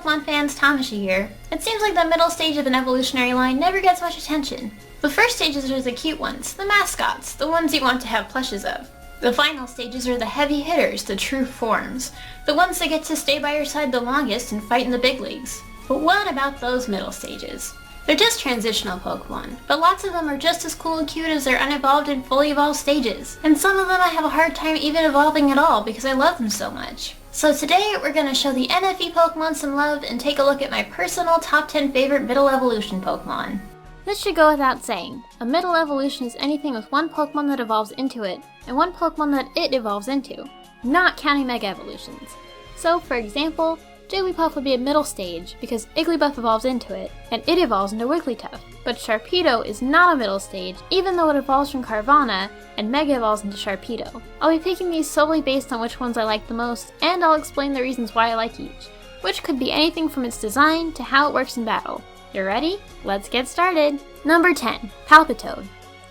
Pokemon fans, Tamashii here. It seems like the middle stage of an evolutionary line never gets much attention. The first stages are the cute ones, the mascots, the ones you want to have plushes of. The final stages are the heavy hitters, the true forms, the ones that get to stay by your side the longest and fight in the big leagues. But what about those middle stages? They're just transitional Pokemon, but lots of them are just as cool and cute as their unevolved and fully evolved stages. And some of them I have a hard time even evolving at all because I love them so much. So today we're going to show the NFE Pokemon some love and take a look at my personal top 10 favorite Middle Evolution Pokemon. This should go without saying. A Middle Evolution is anything with one Pokemon that evolves into it, and one Pokemon that it evolves into, not counting Mega Evolutions. So, for example, Jigglypuff would be a middle stage because Igglybuff evolves into it, and it evolves into Wigglytuff. But Sharpedo is not a middle stage, even though it evolves from Carvanha and Mega evolves into Sharpedo. I'll be picking these solely based on which ones I like the most, and I'll explain the reasons why I like each, which could be anything from its design to how it works in battle. You ready? Let's get started! Number 10. Palpitoad.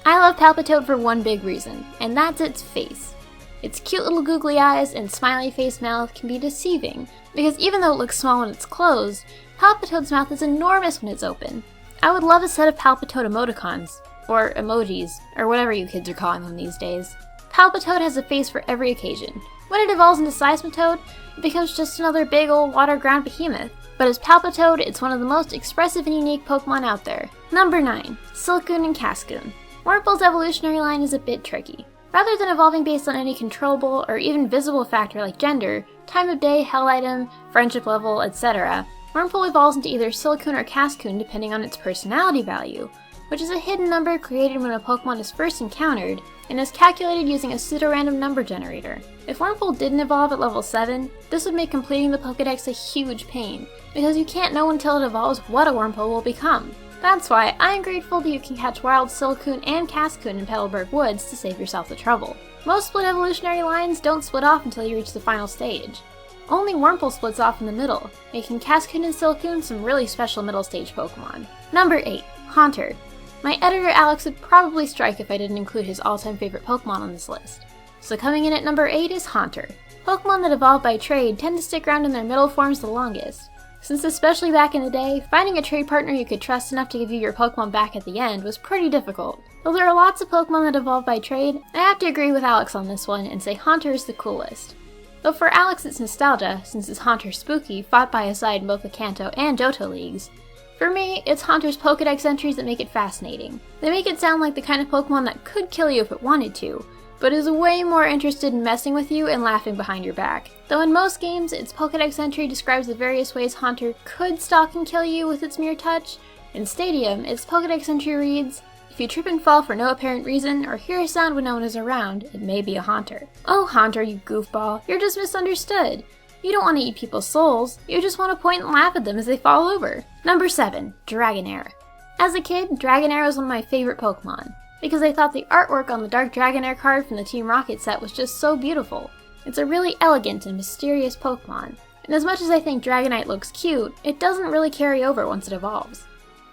I love Palpitoad for one big reason, and that's its face. Its cute little googly eyes and smiley face mouth can be deceiving, because even though it looks small when it's closed, Palpitoad's mouth is enormous when it's open. I would love a set of Palpitoad emoticons, or emojis, or whatever you kids are calling them these days. Palpitoad has a face for every occasion. When it evolves into Seismitoad, it becomes just another big old water-ground behemoth. But as Palpitoad, it's one of the most expressive and unique Pokemon out there. Number 9. Silcoon and Cascoon. Wurmple's evolutionary line is a bit tricky. Rather than evolving based on any controllable or even visible factor like gender, time of day, hell item, friendship level, etc., Wurmple evolves into either Silcoon or Cascoon depending on its personality value, which is a hidden number created when a Pokemon is first encountered and is calculated using a pseudo-random number generator. If Wurmple didn't evolve at level 7, this would make completing the Pokédex a huge pain, because you can't know until it evolves what a Wurmple will become. That's why I'm grateful that you can catch wild Silcoon and Cascoon in Petalburg Woods to save yourself the trouble. Most split evolutionary lines don't split off until you reach the final stage. Only Wurmple splits off in the middle, making Cascoon and Silcoon some really special middle stage Pokemon. Number 8. Haunter. My editor Alex would probably strike if I didn't include his all-time favorite Pokemon on this list. So coming in at number 8 is Haunter. Pokemon that evolve by trade tend to stick around in their middle forms the longest, since especially back in the day, finding a trade partner you could trust enough to give you your Pokemon back at the end was pretty difficult. Though there are lots of Pokemon that evolve by trade, I have to agree with Alex on this one and say Haunter is the coolest. Though for Alex it's nostalgia, since it's Haunter Spooky, fought by his side in both the Kanto and Johto leagues. For me, it's Haunter's Pokédex entries that make it fascinating. They make it sound like the kind of Pokemon that could kill you if it wanted to, but is way more interested in messing with you and laughing behind your back. Though in most games, its Pokédex entry describes the various ways Haunter could stalk and kill you with its mere touch. In Stadium, its Pokédex entry reads, "If you trip and fall for no apparent reason, or hear a sound when no one is around, it may be a Haunter." Oh Haunter, you goofball, you're just misunderstood. You don't want to eat people's souls, you just want to point and laugh at them as they fall over. Number 7. Dragonair. As a kid, Dragonair was one of my favorite Pokemon, because I thought the artwork on the Dark Dragonair card from the Team Rocket set was just so beautiful. It's a really elegant and mysterious Pokemon, and as much as I think Dragonite looks cute, it doesn't really carry over once it evolves.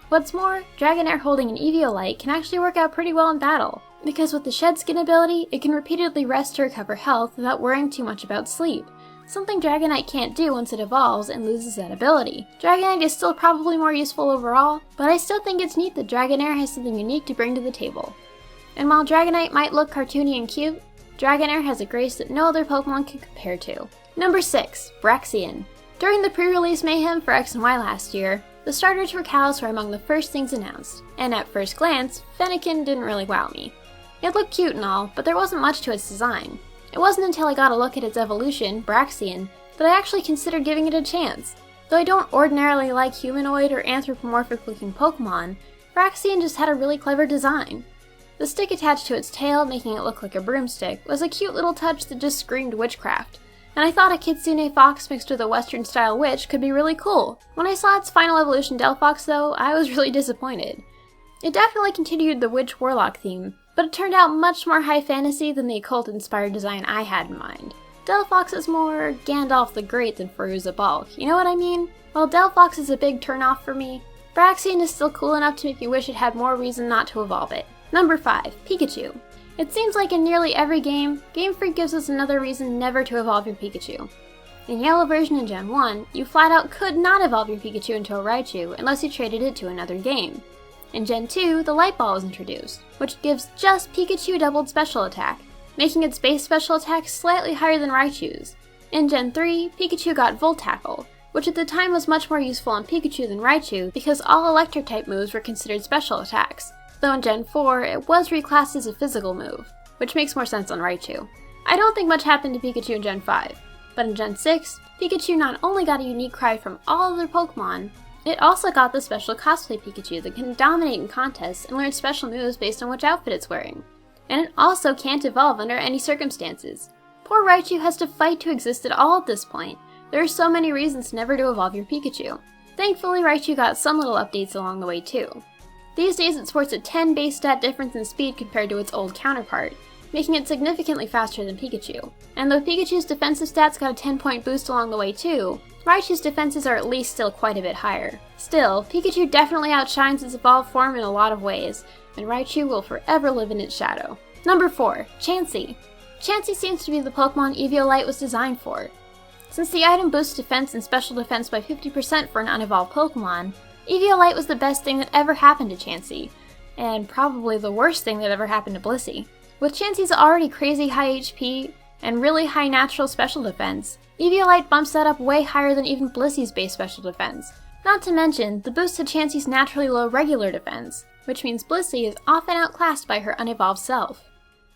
What's more, Dragonair holding an Eviolite can actually work out pretty well in battle, because with the Shed Skin ability, it can repeatedly rest to recover health without worrying too much about sleep, something Dragonite can't do once it evolves and loses that ability. Dragonite is still probably more useful overall, but I still think it's neat that Dragonair has something unique to bring to the table. And while Dragonite might look cartoony and cute, Dragonair has a grace that no other Pokemon can compare to. Number 6. Braixen. During the pre-release mayhem for X and Y last year, the starters for Kalos were among the first things announced, and at first glance, Fennekin didn't really wow me. It looked cute and all, but there wasn't much to its design. It wasn't until I got a look at its evolution, Braixen, that I actually considered giving it a chance. Though I don't ordinarily like humanoid or anthropomorphic looking Pokemon, Braixen just had a really clever design. The stick attached to its tail, making it look like a broomstick, was a cute little touch that just screamed witchcraft, and I thought a Kitsune Fox mixed with a Western style witch could be really cool. When I saw its final evolution Delphox though, I was really disappointed. It definitely continued the witch warlock theme, but it turned out much more high fantasy than the occult-inspired design I had in mind. Delphox is more Gandalf the Great than Firuza Balk, you know what I mean? While Delphox is a big turnoff for me, Braixen is still cool enough to make me wish it had more reason not to evolve it. Number 5. Pikachu. It seems like in nearly every game, Game Freak gives us another reason never to evolve your Pikachu. In Yellow version in Gen 1, you flat out could not evolve your Pikachu into a Raichu unless you traded it to another game. In Gen 2, the Light Ball was introduced, which gives just Pikachu doubled special attack, making its base special attack slightly higher than Raichu's. In Gen 3, Pikachu got Volt Tackle, which at the time was much more useful on Pikachu than Raichu because all electric type moves were considered special attacks, though in Gen 4 it was reclassed as a physical move, which makes more sense on Raichu. I don't think much happened to Pikachu in Gen 5, but in Gen 6, Pikachu not only got a unique cry from all other Pokemon, it also got the special cosplay Pikachu that can dominate in contests and learn special moves based on which outfit it's wearing. And it also can't evolve under any circumstances. Poor Raichu has to fight to exist at all at this point. There are so many reasons never to evolve your Pikachu. Thankfully, Raichu got some little updates along the way too. These days it sports a 10 base stat difference in speed compared to its old counterpart, making it significantly faster than Pikachu. And though Pikachu's defensive stats got a 10-point boost along the way too, Raichu's defenses are at least still quite a bit higher. Still, Pikachu definitely outshines its evolved form in a lot of ways, and Raichu will forever live in its shadow. Number 4. Chansey. Chansey seems to be the Pokemon Eviolite was designed for. Since the item boosts defense and special defense by 50% for an unevolved Pokemon, Eviolite was the best thing that ever happened to Chansey, and probably the worst thing that ever happened to Blissey. With Chansey's already crazy high HP and really high natural special defense, Eviolite bumps that up way higher than even Blissey's base special defense. Not to mention, the boost to Chansey's naturally low regular defense, which means Blissey is often outclassed by her unevolved self.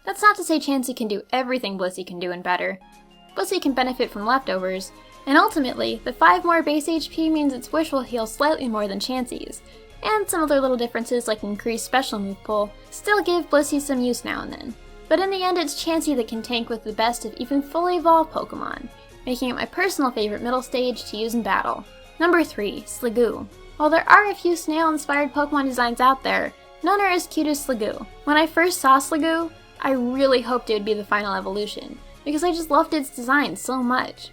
That's not to say Chansey can do everything Blissey can do and better. Blissey can benefit from leftovers, and ultimately, the 5 more base HP means its Wish will heal slightly more than Chansey's, and some other little differences like increased special move pool still give Blissey some use now and then. But in the end, it's Chansey that can tank with the best of even fully evolved Pokemon, making it my personal favorite middle stage to use in battle. Number 3. Sliggoo. While there are a few snail-inspired Pokemon designs out there, none are as cute as Sliggoo. When I first saw Sliggoo, I really hoped it would be the final evolution, because I just loved its design so much.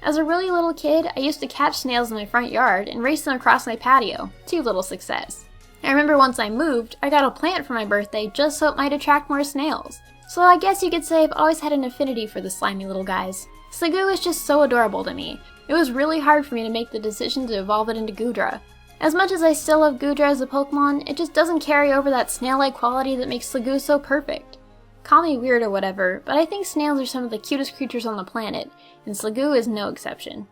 As a really little kid, I used to catch snails in my front yard and race them across my patio, to little success. I remember once I moved, I got a plant for my birthday just so it might attract more snails. So I guess you could say I've always had an affinity for the slimy little guys. Sliggoo is just so adorable to me. It was really hard for me to make the decision to evolve it into Goodra. As much as I still love Goodra as a Pokemon, it just doesn't carry over that snail-like quality that makes Sliggoo so perfect. Call me weird or whatever, but I think snails are some of the cutest creatures on the planet, and Sliggoo is no exception.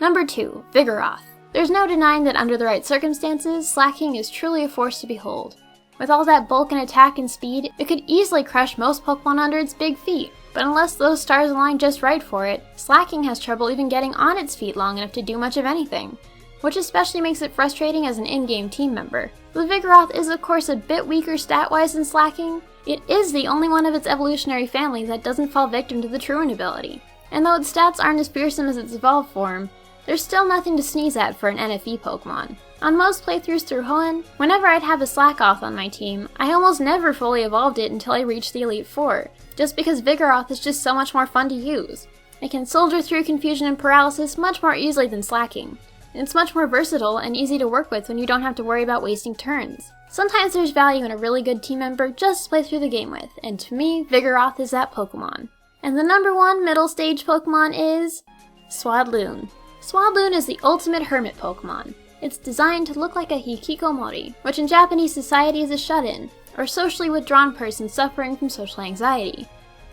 Number 2. Vigoroth. There's no denying that under the right circumstances, Slacking is truly a force to behold. With all that bulk and attack and speed, it could easily crush most Pokemon under its big feet, but unless those stars align just right for it, Slacking has trouble even getting on its feet long enough to do much of anything, which especially makes it frustrating as an in-game team member. The Vigoroth is of course a bit weaker stat-wise than Slacking. It is the only one of its evolutionary family that doesn't fall victim to the Truant ability. And though its stats aren't as fearsome as its evolved form, there's still nothing to sneeze at for an NFE Pokemon. On most playthroughs through Hoenn, whenever I'd have a Slackoth on my team, I almost never fully evolved it until I reached the Elite Four, just because Vigoroth is just so much more fun to use. It can soldier through confusion and paralysis much more easily than Slacking. It's much more versatile and easy to work with when you don't have to worry about wasting turns. Sometimes there's value in a really good team member just to play through the game with, and to me, Vigoroth is that Pokemon. And the number 1 middle stage Pokemon is Swadloon. Swadloon is the ultimate hermit Pokemon. It's designed to look like a hikikomori, which in Japanese society is a shut-in, or socially withdrawn person suffering from social anxiety.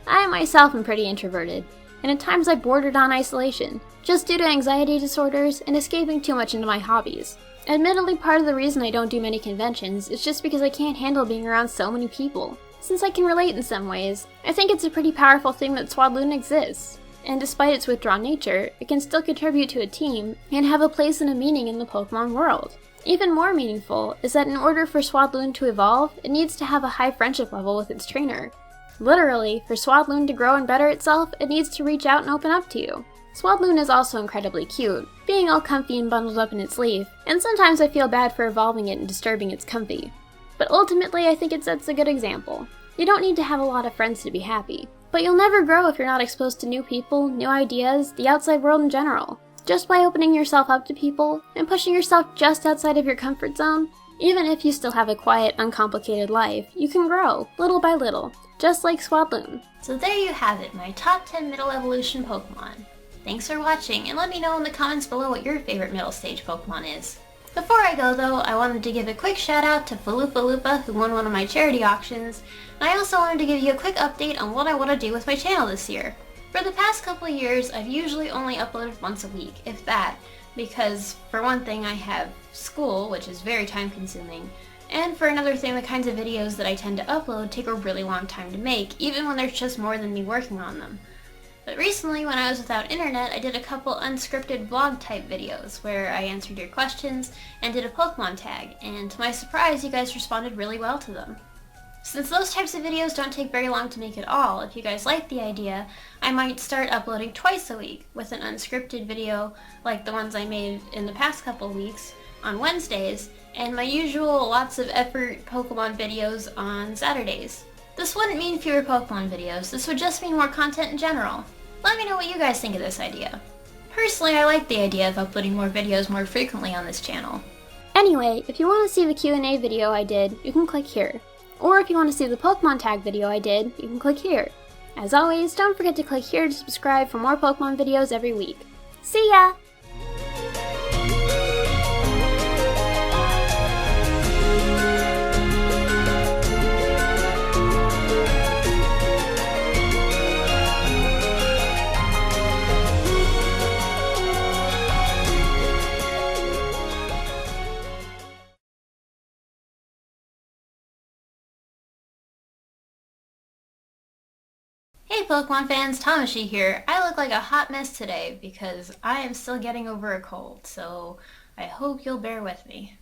I myself am pretty introverted, and at times I bordered on isolation, just due to anxiety disorders and escaping too much into my hobbies. Admittedly, part of the reason I don't do many conventions is just because I can't handle being around so many people. Since I can relate in some ways, I think it's a pretty powerful thing that Swadloon exists. And despite its withdrawn nature, it can still contribute to a team and have a place and a meaning in the Pokemon world. Even more meaningful is that in order for Swadloon to evolve, it needs to have a high friendship level with its trainer. Literally, for Swadloon to grow and better itself, it needs to reach out and open up to you. Swadloon is also incredibly cute, being all comfy and bundled up in its leaf, and sometimes I feel bad for evolving it and disturbing its comfy. But ultimately, I think it sets a good example. You don't need to have a lot of friends to be happy. But you'll never grow if you're not exposed to new people, new ideas, the outside world in general. Just by opening yourself up to people, and pushing yourself just outside of your comfort zone, even if you still have a quiet, uncomplicated life, you can grow, little by little, just like Swadloon. So there you have it, my top 10 Middle Evolution Pokemon. Thanks for watching, and let me know in the comments below what your favorite middle stage Pokemon is. Before I go though, I wanted to give a quick shout out to Falupa who won one of my charity auctions, and I also wanted to give you a quick update on what I want to do with my channel this year. For the past couple of years, I've usually only uploaded once a week, if that, because for one thing I have school, which is very time consuming, and for another thing the kinds of videos that I tend to upload take a really long time to make, even when there's just more than me working on them. But recently, when I was without internet, I did a couple unscripted vlog type videos where I answered your questions and did a Pokemon tag, and to my surprise you guys responded really well to them. Since those types of videos don't take very long to make at all, if you guys like the idea, I might start uploading twice a week with an unscripted video like the ones I made in the past couple weeks on Wednesdays, and my usual lots of effort Pokemon videos on Saturdays. This wouldn't mean fewer Pokemon videos, this would just mean more content in general. Let me know what you guys think of this idea. Personally, I like the idea of uploading more videos more frequently on this channel. Anyway, if you want to see the Q&A video I did, you can click here. Or if you want to see the Pokemon tag video I did, you can click here. As always, don't forget to click here to subscribe for more Pokemon videos every week. See ya! Hey Pokemon fans, Tamashii here. I look like a hot mess today because I am still getting over a cold, so I hope you'll bear with me.